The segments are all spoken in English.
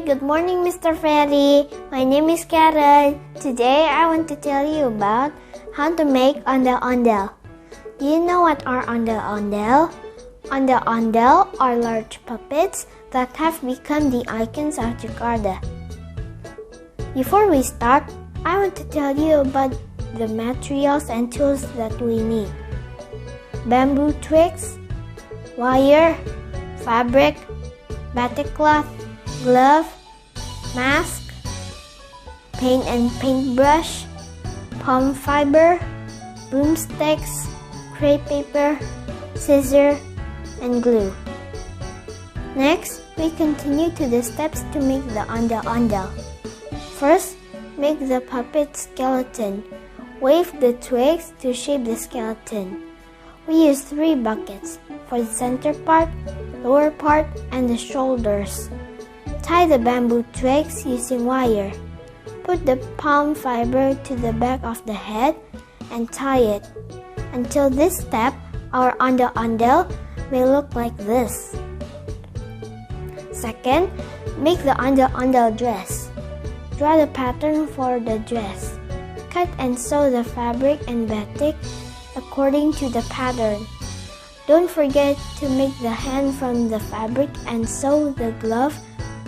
Good morning, Mr. Freddy. My name is Karen. Today I want to tell you about how to make ondel-ondel. Do you know what are ondel-ondel? Ondel-ondel are large puppets that have become the icons of Jakarta. Before we start, I want to tell you about the materials and tools that we need. Bamboo twigs, wire, fabric, batik cloth, glove, mask, paint and paintbrush, palm fiber, broomsticks, crepe paper, scissors, and glue. Next, we continue to the steps to make the ondel-ondel. First, make the puppet skeleton. Wave the twigs to shape the skeleton. We use 3 buckets for the center part, lower part, and the shoulders. Tie the bamboo twigs using wire. Put the palm fiber to the back of the head and tie it. Until this step, our ondel-ondel may look like this. Second, make the ondel-ondel dress. Draw the pattern for the dress. Cut and sew the fabric and batik according to the pattern. Don't forget to make the hand from the fabric and sew the glove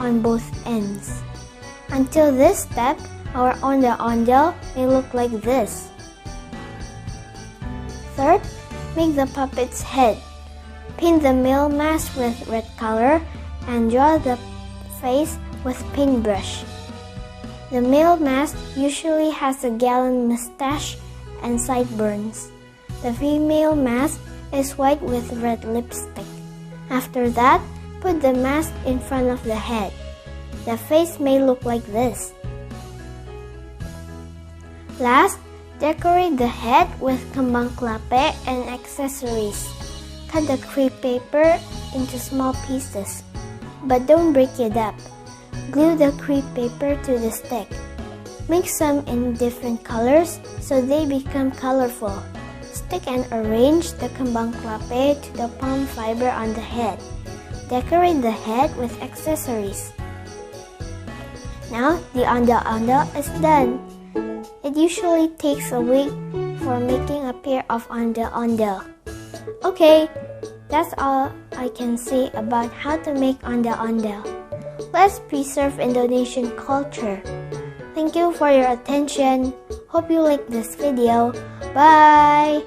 on both ends. Until this step, our ondel-ondel may look like this. Third, make the puppet's head. Paint the male mask with red color and draw the face with paintbrush. The male mask usually has a gallant mustache and sideburns. The female mask is white with red lipstick. After that, put the mask in front of the head. The face may look like this. Last, decorate the head with kembang kelapa and accessories. Cut the crepe paper into small pieces, but don't break it up. Glue the crepe paper to the stick. Mix some in different colors so they become colorful. Stick and arrange the kembang kelapa to the palm fiber on the head. Decorate the head with accessories. Now the ondel-ondel is done. It usually takes a week for making a pair of ondel-ondel. Okay, that's all I can say about how to make ondel-ondel. Let's preserve Indonesian culture. Thank you for your attention. Hope you like this video. Bye!